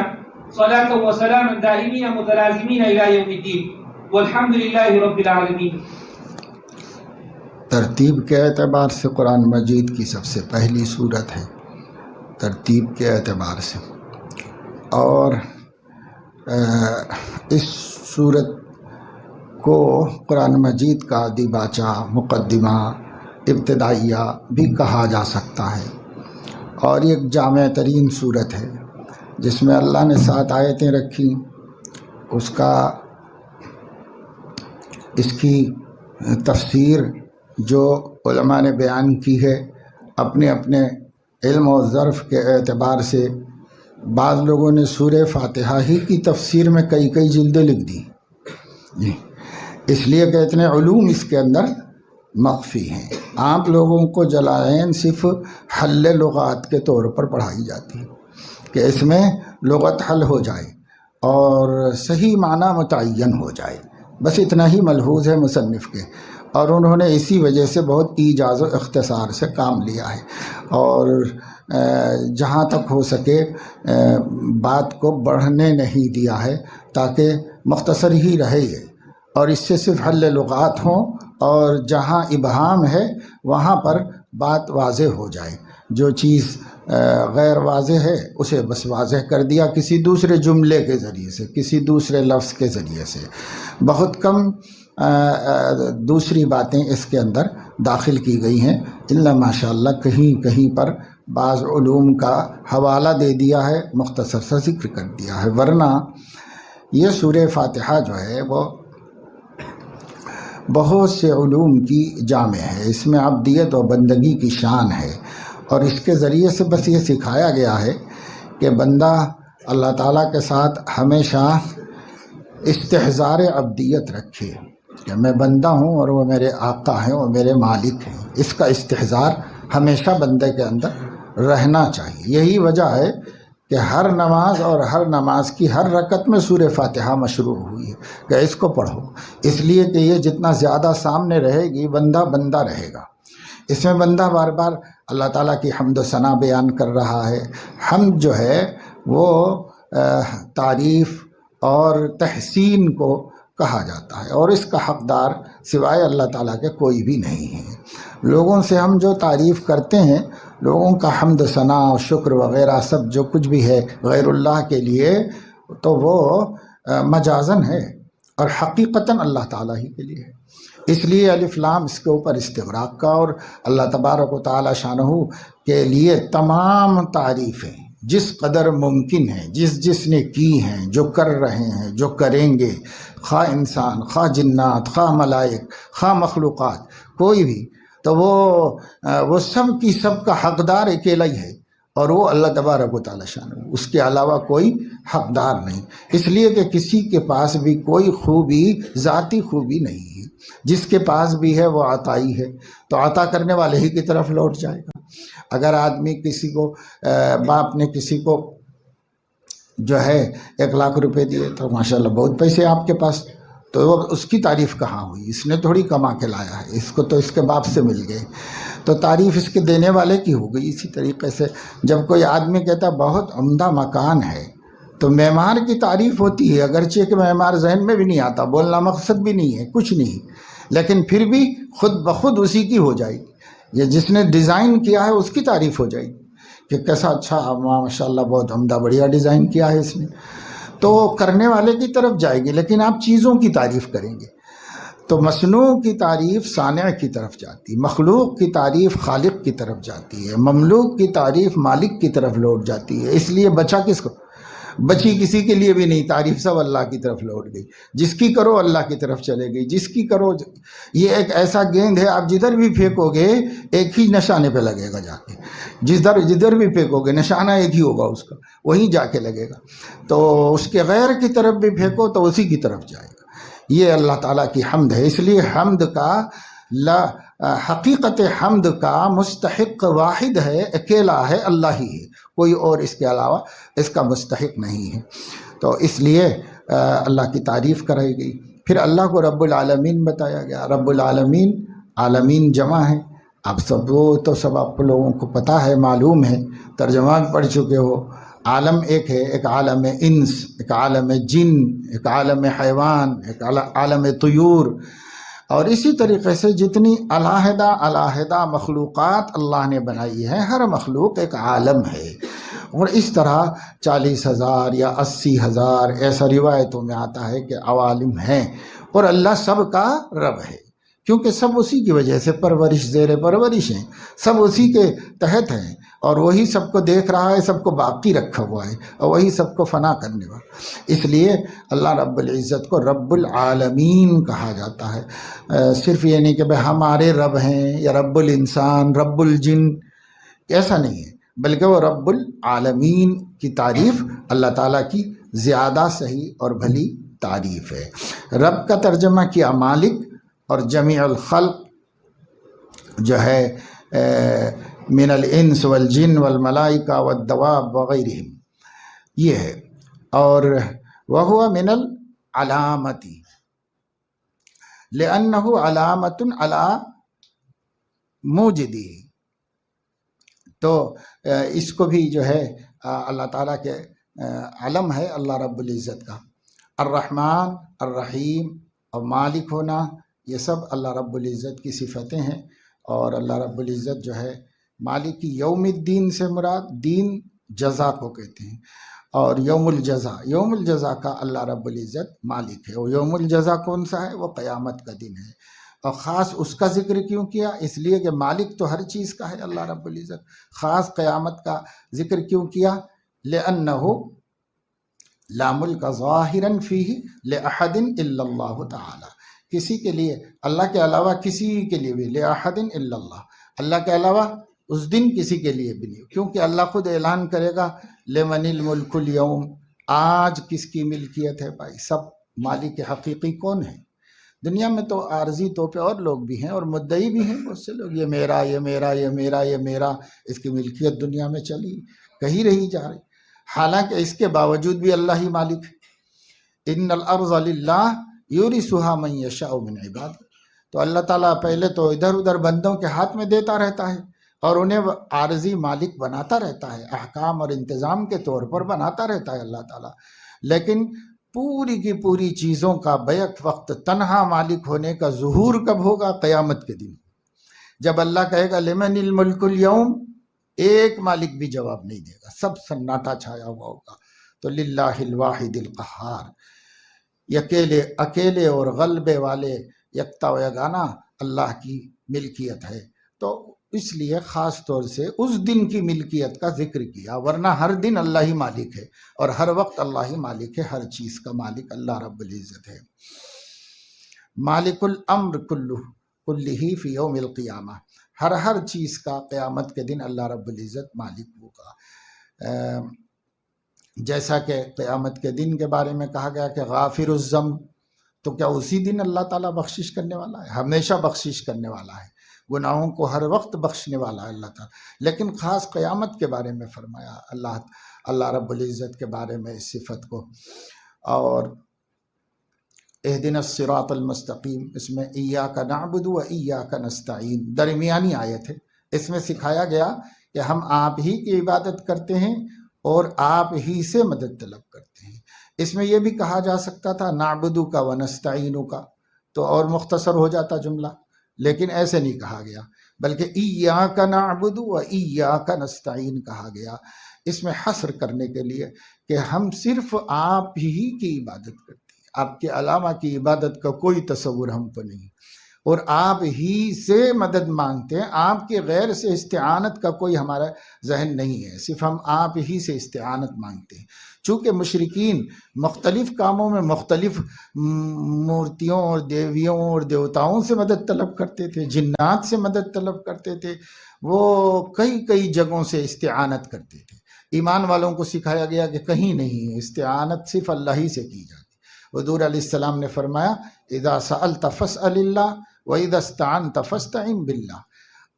Speaker 3: صلاة وسلاما دائمين متلازمين إلى يوم الدين، والحمد لله رب العالمين.
Speaker 2: ترتیب کے اعتبار سے قرآن مجید کی سب سے پہلی صورت ہے، ترتیب کے اعتبار سے، اور اس صورت کو قرآن مجید کا دیباچہ، مقدمہ، ابتدائیہ بھی کہا جا سکتا ہے، اور یہ ایک جامع ترین صورت ہے جس میں اللہ نے 7 آیتیں رکھی. اس کی تفسیر جو علماء نے بیان کی ہے اپنے اپنے علم و ظرف کے اعتبار سے، بعض لوگوں نے سورہ فاتحہ ہی کی تفسیر میں کئی جلدیں لکھ دی جی، اس لیے کہ اتنے علوم اس کے اندر مخفی ہیں. عام لوگوں کو جلالین صرف حل لغات کے طور پر پڑھائی جاتی ہے کہ اس میں لغت حل ہو جائے اور صحیح معنی متعین ہو جائے، بس اتنا ہی ملحوظ ہے مصنف کے، اور انہوں نے اسی وجہ سے بہت ایجاز و اختصار سے کام لیا ہے، اور جہاں تک ہو سکے بات کو بڑھنے نہیں دیا ہے تاکہ مختصر ہی رہے یہ، اور اس سے صرف حل لغات ہوں، اور جہاں ابہام ہے وہاں پر بات واضح ہو جائے. جو چیز غیر واضح ہے اسے بس واضح کر دیا کسی دوسرے جملے کے ذریعے سے، کسی دوسرے لفظ کے ذریعے سے. بہت کم دوسری باتیں اس کے اندر داخل کی گئی ہیں، الا ماشاء اللہ کہیں کہیں پر بعض علوم کا حوالہ دے دیا ہے، مختصر سا ذکر کر دیا ہے. ورنہ یہ سورہ فاتحہ جو ہے وہ بہت سے علوم کی جامع ہے، اس میں عبدیت و بندگی کی شان ہے، اور اس کے ذریعے سے بس یہ سکھایا گیا ہے کہ بندہ اللہ تعالیٰ کے ساتھ ہمیشہ استحضار عبدیت رکھے کہ میں بندہ ہوں اور وہ میرے آقا ہیں، وہ میرے مالک ہیں. اس کا استحضار ہمیشہ بندے کے اندر رہنا چاہیے. یہی وجہ ہے کہ ہر نماز اور ہر نماز کی ہر رکعت میں سورہ فاتحہ مشروع ہوئی ہے کہ اس کو پڑھو، اس لیے کہ یہ جتنا زیادہ سامنے رہے گی بندہ بندہ رہے گا. اس میں بندہ بار بار اللہ تعالیٰ کی حمد و ثنا بیان کر رہا ہے. حمد جو ہے وہ تعریف اور تحسین کو کہا جاتا ہے، اور اس کا حقدار سوائے اللہ تعالیٰ کے کوئی بھی نہیں ہے. لوگوں سے ہم جو تعریف کرتے ہیں، لوگوں کا حمد ثنا اور شکر وغیرہ سب جو کچھ بھی ہے غیر اللہ کے لیے، تو وہ مجازن ہے، اور حقیقتاً اللہ تعالیٰ ہی کے لیے ہے. اس لیے الف لام اس کے اوپر استغراق کا، اور اللہ تبارک و تعالی شانہ کے لیے تمام تعریفیں جس قدر ممکن ہیں، جس نے کی ہیں، جو کر رہے ہیں، جو کریں گے، خواہ انسان، خواہ جنات، خواہ ملائک، خواہ مخلوقات، کوئی بھی، تو وہ سب کی سب کا حقدار اکیلا ہی ہے، اور وہ اللہ تبارک و تعالی شان، اس کے علاوہ کوئی حقدار نہیں، اس لیے کہ کسی کے پاس بھی کوئی خوبی ذاتی خوبی نہیں ہے، جس کے پاس بھی ہے وہ عطائی ہے، تو عطا کرنے والے ہی کی طرف لوٹ جائے گا۔ اگر آدمی کسی کو باپ نے کسی کو جو ہے 1,00,000 روپے دیے تو ماشاءاللہ بہت پیسے آپ کے پاس، تو اس کی تعریف کہاں ہوئی؟ اس نے تھوڑی کما کے لایا ہے، اس کو تو اس کے باپ سے مل گئے، تو تعریف اس کے دینے والے کی ہو گئی۔ اسی طریقے سے جب کوئی آدمی کہتا ہے بہت عمدہ مکان ہے تو معمار کی تعریف ہوتی ہے، اگرچہ کہ معمار ذہن میں بھی نہیں آتا، بولنا مقصد بھی نہیں ہے، کچھ نہیں، لیکن پھر بھی خود بخود اسی کی ہو جائے گی، یہ جس نے ڈیزائن کیا ہے اس کی تعریف ہو جائے گی کہ کیسا اچھا ماشاءاللہ بہت عمدہ بڑھیا ڈیزائن کیا ہے اس نے، تو کرنے والے کی طرف جائے گی، لیکن آپ چیزوں کی تعریف کریں گے تو مصنوع کی تعریف صانع کی طرف جاتی ہے، مخلوق کی تعریف خالق کی طرف جاتی ہے، مملوک کی تعریف مالک کی طرف لوٹ جاتی ہے، اس لیے بچا کس کو؟ بچی کسی کے لیے بھی نہیں، تعریف سب اللہ کی طرف لوٹ گئی، جس کی کرو اللہ کی طرف چلے گئی، جس کی کرو، یہ ایک ایسا گیند ہے آپ جدھر بھی پھینکو گے ایک ہی نشانے پہ لگے گا، جا کے جدھر بھی پھینکو گے نشانہ ایک ہی ہوگا اس کا، وہیں جا کے لگے گا، تو اس کے غیر کی طرف بھی پھینکو تو اسی کی طرف جائے گا۔ یہ اللہ تعالیٰ کی حمد ہے، اس لیے حمد کا حقیقت حمد کا مستحق واحد ہے، اکیلا ہے، اللہ ہی ہے، کوئی اور اس کے علاوہ اس کا مستحق نہیں ہے، تو اس لیے اللہ کی تعریف کرائی گئی۔ پھر اللہ کو رب العالمین بتایا گیا، رب العالمین، عالمین جمع ہے، اب سب وہ تو سب آپ لوگوں کو پتہ ہے، معلوم ہے، ترجمہ پڑھ چکے ہو۔ عالم ایک ہے، ایک عالم انس، ایک عالم جن، ایک عالم حیوان، ایک عالم طیور، اور اسی طریقے سے جتنی علیحدہ علیحدہ مخلوقات اللہ نے بنائی ہے، ہر مخلوق ایک عالم ہے، اور اس طرح 40,000 یا 80,000 ایسا روایتوں میں آتا ہے کہ عوالم ہیں، اور اللہ سب کا رب ہے، کیونکہ سب اسی کی وجہ سے پرورش زیر پرورش ہیں، سب اسی کے تحت ہیں، اور وہی سب کو دیکھ رہا ہے، سب کو باقی رکھا ہوا ہے، اور وہی سب کو فنا کرنے والا، اس لیے اللہ رب العزت کو رب العالمین کہا جاتا ہے۔ صرف یہ نہیں کہ بھئی ہمارے رب ہیں یا رب الانسان، رب الجن، ایسا نہیں ہے، بلکہ وہ رب العالمین کی تعریف اللہ تعالیٰ کی زیادہ صحیح اور بھلی تعریف ہے۔ رب کا ترجمہ کیا مالک، اور جمیع الخلق جو ہے من الانس والجن والملائکہ والدواب وغیرہم، یہ ہے، اور وہو من العلامتی لأنہ علامت علی موجدی، تو اس کو بھی جو ہے اللہ تعالیٰ کے علم ہے اللہ رب العزت کا، الرحمن الرحیم اور مالک ہونا، یہ سب اللہ رب العزت کی صفتیں ہیں، اور اللہ رب العزت جو ہے مالک کی یوم الدین سے مراد دین جزا کو کہتے ہیں، اور یوم الجزا کا اللہ رب العزت مالک ہے، اور یوم الجزا کون سا ہے؟ وہ قیامت کا دن ہے، اور خاص اس کا ذکر کیوں کیا؟ اس لیے کہ مالک تو ہر چیز کا ہے اللہ رب العزت، خاص قیامت کا ذکر کیوں کیا؟ لأنہ لا ملک ظاہرا فیہ لأحد الا اللہ تعالی، کسی کے لیے اللہ کے علاوہ کسی کے لیے بھی، لأحد الا اللہ، اللہ کے علاوہ اس دن کسی کے لیے بھی نہیں، کیونکہ اللہ خود اعلان کرے گا لمن الملک اليوم، آج کس کی ملکیت ہے بھائی؟ سب مالک حقیقی کون ہے؟ دنیا میں تو عارضی طور پہ اور لوگ بھی ہیں اور مدعی بھی ہیں بہت سے لوگ، یہ میرا، یہ میرا، یہ میرا، یہ میرا، اس کی ملکیت دنیا میں چلی کہیں رہی جا رہی، حالانکہ اس کے باوجود بھی اللہ ہی مالک ہے۔ ان الارض للہ یورثھا من یشاء من عبادہ، تو اللہ تعالیٰ پہلے تو ادھر ادھر بندوں کے ہاتھ میں دیتا رہتا ہے، اور انہیں عارضی مالک بناتا رہتا ہے، احکام اور انتظام کے طور پر بناتا رہتا ہے اللہ تعالیٰ، لیکن پوری کی پوری چیزوں کا بیک وقت تنہا مالک ہونے کا ظہور کب ہوگا؟ قیامت کے دن، جب اللہ کہے گا لمن الملک اليوم، ایک مالک بھی جواب نہیں دے گا، سب سناٹا چھایا ہوا ہوگا، تو للہ الواحد القہار، اکیلے اور غلبے والے یکتا و یگانہ اللہ کی ملکیت ہے، تو اس لیے خاص طور سے اس دن کی ملکیت کا ذکر کیا، ورنہ ہر دن اللہ ہی مالک ہے، اور ہر وقت اللہ ہی مالک ہے، ہر چیز کا مالک اللہ رب العزت ہے۔ مالک الامر کلہ فی یوم القیامہ، ہر چیز کا قیامت کے دن اللہ رب العزت مالک ہوگا۔ جیسا کہ قیامت کے دن کے بارے میں کہا گیا کہ غافر الذنب، تو کیا اسی دن اللہ تعالیٰ بخشش کرنے والا ہے؟ ہمیشہ بخشش کرنے والا ہے، گناہوں کو ہر وقت بخشنے والا ہے اللہ تعالیٰ، لیکن خاص قیامت کے بارے میں فرمایا اللہ رب العزت کے بارے میں اس صفت کو۔ اور اہدنا الصراط المستقیم، اس میں ایاک نعبد و ایاک نستعین درمیانی آیت ہے، اس میں سکھایا گیا کہ ہم آپ ہی کی عبادت کرتے ہیں اور آپ ہی سے مدد طلب کرتے ہیں۔ اس میں یہ بھی کہا جا سکتا تھا نعبدو کا و نستعینو کا، تو اور مختصر ہو جاتا جملہ، لیکن ایسے نہیں کہا گیا، بلکہ ایاک نعبد و ایاک نستعین کہا گیا، اس میں حصر کرنے کے لیے کہ ہم صرف آپ ہی کی عبادت کرتے ہیں، آپ کے علاوہ کی عبادت کا کوئی تصور ہم کو نہیں، اور آپ ہی سے مدد مانگتے ہیں، آپ کے غیر سے استعانت کا کوئی ہمارا ذہن نہیں ہے، صرف ہم آپ ہی سے استعانت مانگتے ہیں۔ چونکہ مشرکین مختلف کاموں میں مختلف مورتیوں اور دیویوں اور دیوتاؤں سے مدد طلب کرتے تھے، جنات سے مدد طلب کرتے تھے، وہ کئی جگہوں سے استعانت کرتے تھے۔ ایمان والوں کو سکھایا گیا کہ کہیں نہیں، استعانت صرف اللہ ہی سے کی جاتی۔ حضور علیہ السلام نے فرمایا اذا سألت فاسأل اللہ وَإِذَا اسْتَعَنْتَ فَاسْتَعِنْ بِاللَّهِ،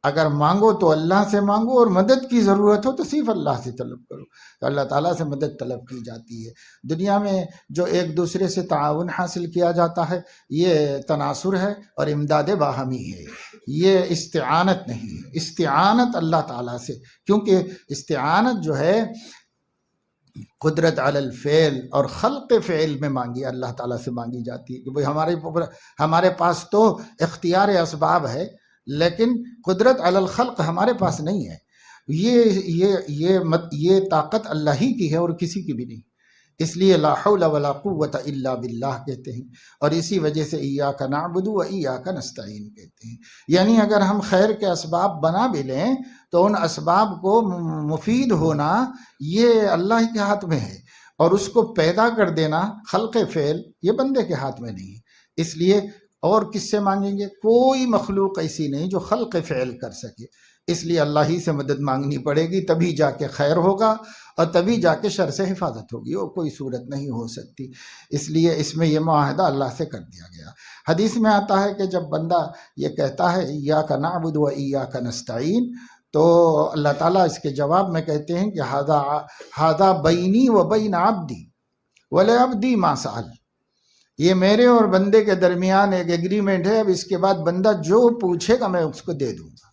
Speaker 2: اگر مانگو تو اللہ سے مانگو، اور مدد کی ضرورت ہو تو صرف اللہ سے طلب کرو، تو اللہ تعالیٰ سے مدد طلب کی جاتی ہے۔ دنیا میں جو ایک دوسرے سے تعاون حاصل کیا جاتا ہے یہ تناصر ہے اور امداد باہمی ہے، یہ استعانت نہیں ہے۔ استعانت اللہ تعالیٰ سے، کیونکہ استعانت جو ہے قدرت علی الفعل اور خلق فعل میں مانگی اللہ تعالیٰ سے مانگی جاتی ہے کہ بھئی ہمارے پاس تو اختیار اسباب ہے، لیکن قدرت علی الخلق ہمارے پاس نہیں ہے، یہ طاقت اللہ ہی کی ہے اور کسی کی بھی نہیں، اس لیے لا حول ولا قوت الا باللہ کہتے ہیں، اور اسی وجہ سے ایاک نعبد و ایاک نستعین کہتے ہیں۔ یعنی اگر ہم خیر کے اسباب بنا بھی لیں تو ان اسباب کو مفید ہونا یہ اللہ کے ہاتھ میں ہے، اور اس کو پیدا کر دینا خلق فعل یہ بندے کے ہاتھ میں نہیں ہے۔ اس لیے اور کس سے مانگیں گے؟ کوئی مخلوق ایسی نہیں جو خلق فعل کر سکے، اس لیے اللہ ہی سے مدد مانگنی پڑے گی، تبھی جا کے خیر ہوگا اور تبھی جا کے شر سے حفاظت ہوگی، اور کوئی صورت نہیں ہو سکتی۔ اس لیے اس میں یہ معاہدہ اللہ سے کر دیا گیا۔ حدیث میں آتا ہے کہ جب بندہ یہ کہتا ہے ایاک نعبد و ایاک نستعین، تو اللہ تعالیٰ اس کے جواب میں کہتے ہیں کہ ھذا بینی و بین عبدی ولعبدی ما سأل، یہ میرے اور بندے کے درمیان ایک ایگریمنٹ ہے، اب اس کے بعد بندہ جو پوچھے گا میں اس کو دے دوں گا۔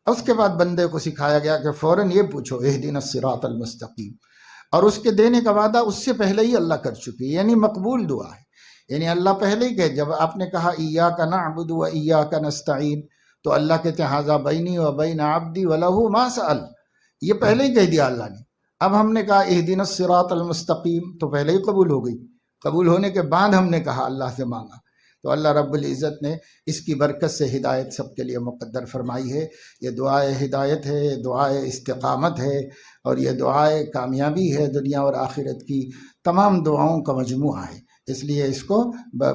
Speaker 2: اس کے بعد بندے کو سکھایا گیا کہ فوراً یہ پوچھو اہدنا الصراط المستقیم، اور اس کے دینے کا وعدہ اس سے پہلے ہی اللہ کر چکی ہے، یعنی مقبول دعا ہے، یعنی اللہ پہلے ہی کہ جب آپ نے کہا ایاک نعبد و ایاک نستعین، تو اللہ کہتے ہیں ھذا بینی و بین عبدی ولہ ما سأل، یہ پہلے ہی کہہ دیا اللہ نے۔ اب ہم نے کہا اہدنا الصراط المستقیم تو پہلے ہی قبول ہو گئی، قبول ہونے کے بعد ہم نے کہا اللہ سے مانگا، تو اللہ رب العزت نے اس کی برکت سے ہدایت سب کے لیے مقدر فرمائی ہے۔ یہ دعائے ہدایت ہے، یہ دعائے استقامت ہے، اور یہ دعائے کامیابی ہے دنیا اور آخرت کی، تمام دعاؤں کا مجموعہ ہے، اس لیے اس کو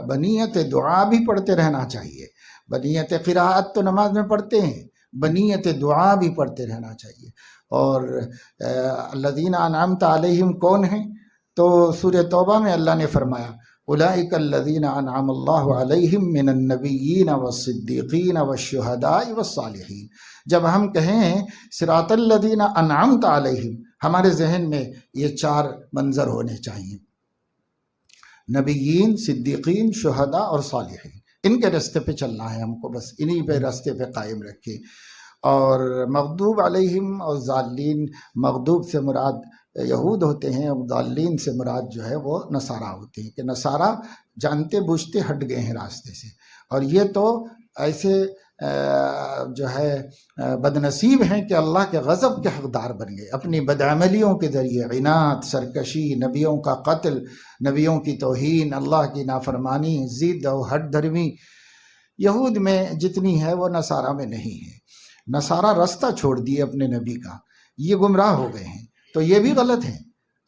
Speaker 2: بنیت دعا بھی پڑھتے رہنا چاہیے۔ بنیت قراءت تو نماز میں پڑھتے ہیں، بنیت دعا بھی پڑھتے رہنا چاہیے۔ اور الذین انعمت علیہم کون ہیں؟ تو سورہ توبہ میں اللہ نے فرمایا اولئک الذین انعم اللہ علیہم من النبیین والصدیقین والشہداء والصالحین۔ جب ہم کہیں صراط الذین انعمت علیہم، ہمارے ذہن میں یہ چار منظر ہونے چاہیے، نبیین، صدیقین، شہداء اور صالحین، ان کے راستے پہ چلنا ہے ہم کو، بس انہی پہ راستے پہ قائم رکھے۔ اور مغضوب علیہم اور ضالین، مغضوب سے مراد یہود ہوتے ہیں، اور ضالین سے مراد جو ہے وہ نصارہ ہوتے ہیں، کہ نصارہ جانتے بوجھتے ہٹ گئے ہیں راستے سے، اور یہ تو ایسے جو ہے بدنصیب ہیں کہ اللہ کے غضب کے حقدار بن گئے اپنی بدعملیوں کے ذریعے، عناد، سرکشی، نبیوں کا قتل، نبیوں کی توہین، اللہ کی نافرمانی، ضد اور ہٹ دھرمی یہود میں جتنی ہے وہ نصارہ میں نہیں ہے۔ نصارہ راستہ چھوڑ دیے اپنے نبی کا، یہ گمراہ ہو گئے ہیں، تو یہ بھی غلط ہے۔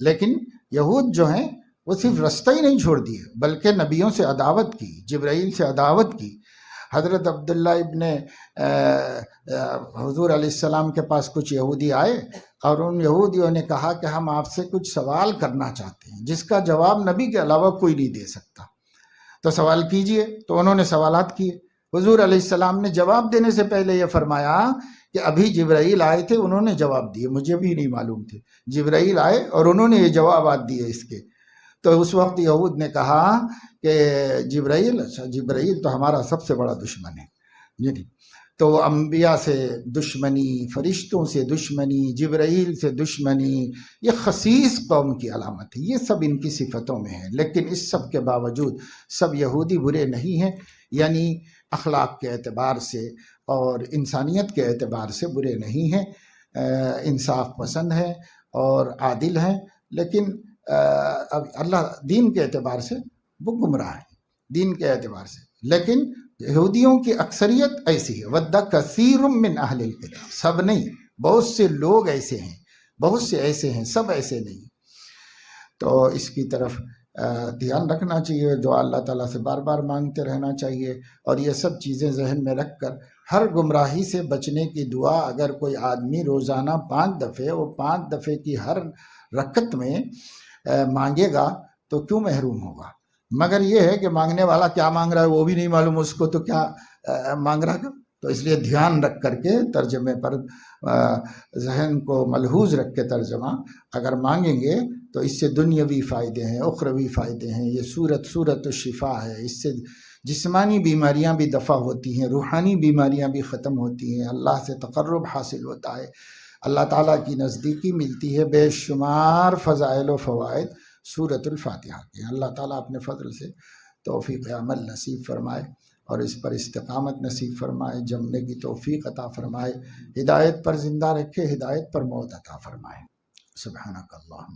Speaker 2: لیکن یہود جو ہیں وہ صرف راستہ ہی نہیں چھوڑ دیے، بلکہ نبیوں سے عداوت کی، جبرائیل سے عداوت کی، حضرت عبداللہ ابن حضور علیہ السلام کے پاس کچھ یہودی آئے اور ان یہودیوں نے کہا کہ ہم آپ سے کچھ سوال کرنا چاہتے ہیں جس کا جواب نبی کے علاوہ کوئی نہیں دے سکتا، تو سوال کیجئے۔ تو انہوں نے سوالات کیے۔ حضور علیہ السلام نے جواب دینے سے پہلے یہ فرمایا کہ ابھی جبرائیل آئے تھے، انہوں نے جواب دیے، مجھے بھی نہیں معلوم تھے، جبرائیل آئے اور انہوں نے یہ جوابات دیے اس کے۔ تو اس وقت یہود نے کہا کہ جبرائیل، اچھا جبرائیل تو ہمارا سب سے بڑا دشمن ہے جی، تو انبیاء سے دشمنی، فرشتوں سے دشمنی، جبرائیل سے دشمنی، یہ خسیس قوم کی علامت ہے، یہ سب ان کی صفتوں میں ہے۔ لیکن اس سب کے باوجود سب یہودی برے نہیں ہیں، یعنی اخلاق کے اعتبار سے اور انسانیت کے اعتبار سے برے نہیں ہیں، انصاف پسند ہیں اور عادل ہیں، لیکن اب اللہ دین کے اعتبار سے وہ گمراہ ہیں، دین کے اعتبار سے۔ لیکن یہودیوں کی اکثریت ایسی ہے، وَدَّ كَثِيرٌ مِّنْ أَهْلِ الْكِتَابِ، سب نہیں، بہت سے لوگ ایسے ہیں، بہت سے ایسے ہیں، سب ایسے نہیں۔ تو اس کی طرف دھیان رکھنا چاہیے، دعا اللہ تعالیٰ سے بار بار مانگتے رہنا چاہیے، اور یہ سب چیزیں ذہن میں رکھ کر ہر گمراہی سے بچنے کی دعا اگر کوئی آدمی روزانہ 5 دفعے، وہ 5 دفعے کی ہر رکعت میں مانگے گا تو کیوں محروم ہوگا؟ مگر یہ ہے کہ مانگنے والا کیا مانگ رہا ہے وہ بھی نہیں معلوم اس کو، تو کیا مانگ رہا ہے؟ تو اس لیے دھیان رکھ کر کے ترجمے پر ذہن کو ملحوظ رکھ کے ترجمہ اگر مانگیں گے تو اس سے دنیاوی فائدے ہیں، اخروی فائدے ہیں۔ یہ صورت الشفا ہے، اس سے جسمانی بیماریاں بھی دفع ہوتی ہیں، روحانی بیماریاں بھی ختم ہوتی ہیں، اللہ سے تقرب حاصل ہوتا ہے، اللہ تعالیٰ کی نزدیکی ملتی ہے، بے شمار فضائل و فوائد سورۃ الفاتحہ کے۔ اللہ تعالیٰ اپنے فضل سے توفیق عمل نصیب فرمائے اور اس پر استقامت نصیب فرمائے، جمنے کی توفیق عطا فرمائے، ہدایت پر زندہ رکھے، ہدایت پر موت عطا فرمائے۔ سبحانک اللہم